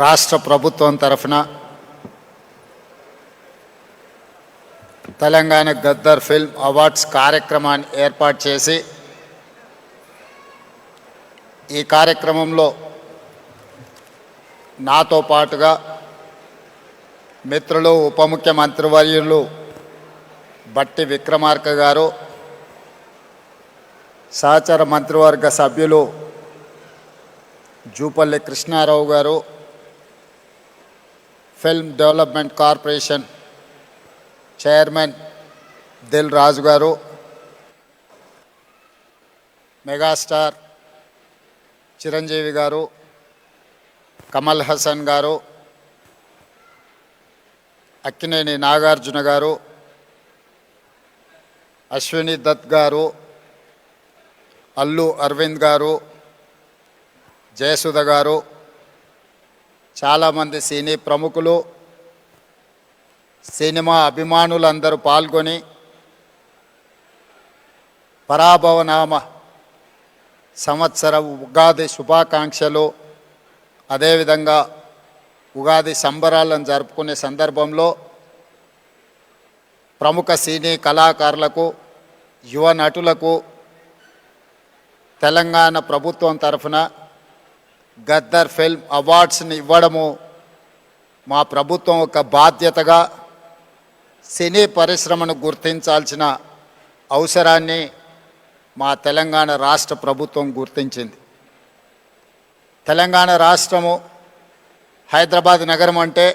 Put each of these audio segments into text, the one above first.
రాష్ట్ర ప్రభుత్వం తరఫున తెలంగాణ గద్దర్ ఫిల్మ్ అవార్డ్స్ కార్యక్రమాన్ని ఏర్పాటు చేసి ఈ కార్యక్రమంలో నాతో పాటుగా మిత్రులు ఉప ముఖ్యమంత్రివర్యులు బట్టి విక్రమార్క గారు, సహచర మంత్రివర్గ సభ్యులు Jupally Krishna Rao garu, film development corporation chairman Dil Raju garu, megastar Chiranjeevi గారు, కమల్ హాసన్ గారు, అక్కినేని నాగార్జున గారు, అశ్విని దత్ గారు, అల్లు అరవింద్ గారు, జయసుధ గారు, చాలామంది సినీ ప్రముఖులు, సినిమా అభిమానులందరూ పాల్గొని పరాభవనామ సంవత్సర ఉగాది శుభాకాంక్షలు, అదేవిధంగా ఉగాది సంబరాలను జరుపుకునే సందర్భంలో ప్రముఖ సినీ కళాకారులకు, యువ నటులకు తెలంగాణ ప్రభుత్వం తరఫున గద్దర్ ఫిల్మ్ అవార్డ్స్ని ఇవ్వడము మా ప్రభుత్వం ఒక బాధ్యతగా సినీ పరిశ్రమను గుర్తించాల్సిన అవసరాన్ని మా తెలంగాణ రాష్ట్ర ప్రభుత్వం గుర్తించింది. తెలంగాణ రాష్ట్రము హైదరాబాద్ నగరం అంటే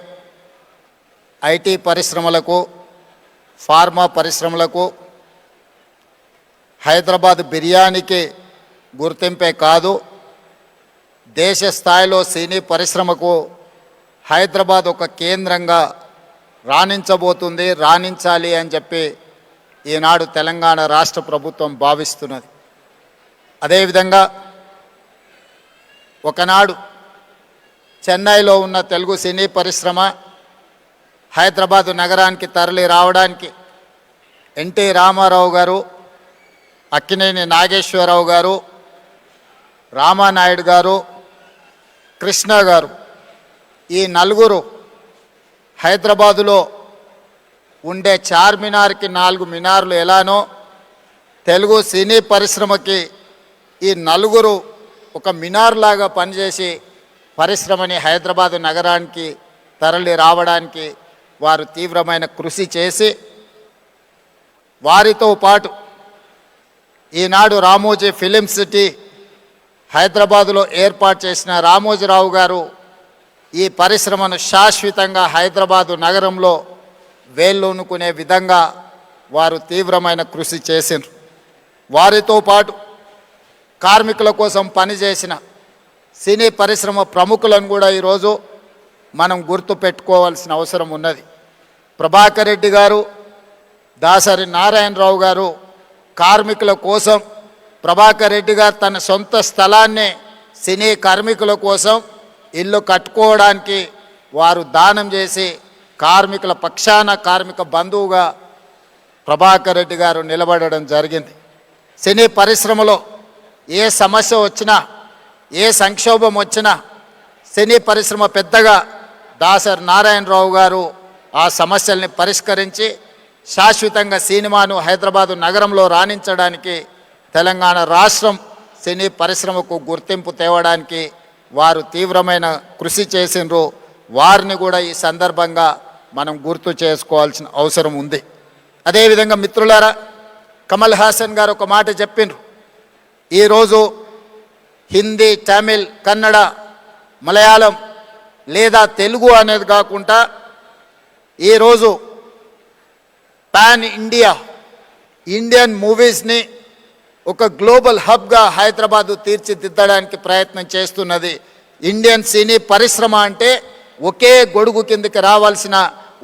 ఐటీ పరిశ్రమలకు, ఫార్మా పరిశ్రమలకు, హైదరాబాద్ బిర్యానీకి గుర్తింపే కాదు, దేశ స్థాయిలో సినీ పరిశ్రమకు హైదరాబాద్ ఒక కేంద్రంగా రాణించబోతుంది, రాణించాలి అని చెప్పి ఈనాడు తెలంగాణ రాష్ట్ర ప్రభుత్వం భావిస్తున్నది. అదేవిధంగా ఒకనాడు చెన్నైలో ఉన్న తెలుగు సినీ పరిశ్రమ హైదరాబాదు నగరానికి తరలి రావడానికి ఎన్టీ రామారావు గారు, అక్కినేని నాగేశ్వరరావు గారు, రామానాయుడు గారు, కృష్ణ గారు, ఈ నలుగురు హైదరాబాదులో ఉండే చార్మినార్కి 4 మినార్లు ఎలానో తెలుగు సినీ పరిశ్రమకి ఈ నలుగురు ఒక మినార్ లాగా పనిచేసి పరిశ్రమని హైదరాబాదు నగరానికి తరలి రావడానికి వారు తీవ్రమైన కృషి చేసి, వారితో పాటు ఈనాడు రామోజీ ఫిలిం సిటీ హైదరాబాదులో ఏర్పాటు చేసిన రామోజీరావు గారు ఈ పరిశ్రమను శాశ్వతంగా హైదరాబాదు నగరంలో వేళ్ళూనుకునే విధంగా వారు తీవ్రమైన కృషి చేసిండ్రు. వారితో పాటు కార్మికుల కోసం పనిచేసిన సినీ పరిశ్రమ ప్రముఖులను కూడా ఈరోజు మనం గుర్తు పెట్టుకోవాల్సిన అవసరం ఉన్నది. ప్రభాకర్ రెడ్డి గారు, దాసరి నారాయణరావు గారు కార్మికుల కోసం, ప్రభాకర్ రెడ్డి గారు తన సొంత స్థలాన్ని సినీ కార్మికుల కోసం ఇల్లు కట్టుకోవడానికి వారు దానం చేసి కార్మికుల పక్షాన కార్మిక బంధువుగా ప్రభాకర్ రెడ్డి గారు నిలబడడం జరిగింది. సినీ పరిశ్రమలో ఏ సమస్య వచ్చినా, ఏ సంక్షోభం వచ్చినా సినీ పరిశ్రమ పెద్దగా దాసరి నారాయణరావు గారు ఆ సమస్యల్ని పరిష్కరించి శాశ్వతంగా సినిమాను హైదరాబాదు నగరంలో రాణించడానికి, తెలంగాణ రాష్ట్రం సినీ పరిశ్రమకు గుర్తింపు తేవడానికి వారు తీవ్రమైన కృషి చేసిండ్రు. వారిని కూడా ఈ సందర్భంగా మనం గుర్తు చేసుకోవాల్సిన అవసరం ఉంది. అదేవిధంగా మిత్రులారా, కమల్ హాసన్ గారు ఒక మాట చెప్పిండ్రు. ఈరోజు హిందీ, తమిళ్, కన్నడ, మలయాళం లేదా తెలుగు అనేది కాకుండా ఈరోజు పాన్ ఇండియా ఇండియన్ మూవీస్ని ఒక గ్లోబల్ హబ్గా హైదరాబాదు తీర్చిదిద్దడానికి ప్రయత్నం చేస్తున్నది. ఇండియన్ సినీ పరిశ్రమ అంటే ఒకే గొడుగు కిందకి రావాల్సిన,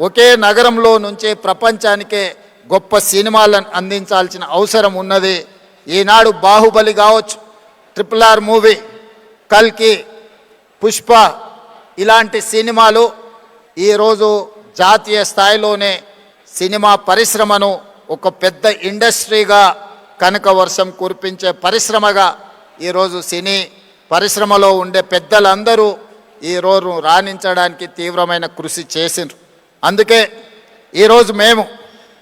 ఒకే నగరంలో నుంచే ప్రపంచానికే గొప్ప సినిమాలను అందించాల్సిన అవసరం ఉన్నది. ఈనాడు బాహుబలి కావచ్చు, RRR మూవీ, కల్కి, పుష్ప ఇలాంటి సినిమాలు ఈరోజు జాతీయ స్థాయిలోనే సినిమా పరిశ్రమను ఒక పెద్ద ఇండస్ట్రీగా, కనక వర్షం కురిపించే పరిశ్రమగా ఈరోజు సినీ పరిశ్రమలో ఉండే పెద్దలందరూ ఈరోజు రాణించడానికి తీవ్రమైన కృషి చేసిండ్రు. అందుకే ఈరోజు మేము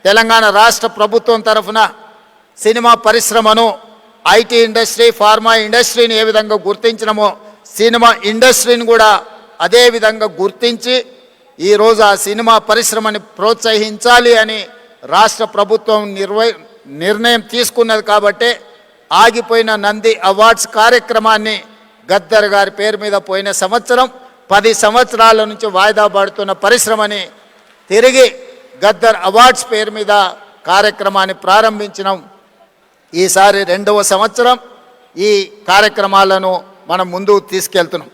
తెలంగాణ రాష్ట్ర ప్రభుత్వం తరఫున సినిమా పరిశ్రమను, ఐటీ ఇండస్ట్రీ, ఫార్మా ఇండస్ట్రీని ఏ విధంగా గుర్తించినామో సినిమా ఇండస్ట్రీని కూడా అదే విధంగా గుర్తించి ఈరోజు ఆ సినిమా పరిశ్రమని ప్రోత్సహించాలి అని రాష్ట్ర ప్రభుత్వం నిర్ణయం తీసుకున్నది. కాబట్టి ఆగిపోయిన నంది అవార్డ్స్ కార్యక్రమాన్ని గద్దర్ గారి పేరు మీద పోయిన సంవత్సరం 10 సంవత్సరాల నుంచి వాయిదా పడుతున్న పరిశ్రమని తిరిగి గద్దర్ అవార్డ్స్ పేరు మీద కార్యక్రమాన్ని ప్రారంభించినాం. ఈసారి 2వ సంవత్సరం ఈ కార్యక్రమాలను మనం ముందుకు తీసుకెళ్తున్నాం.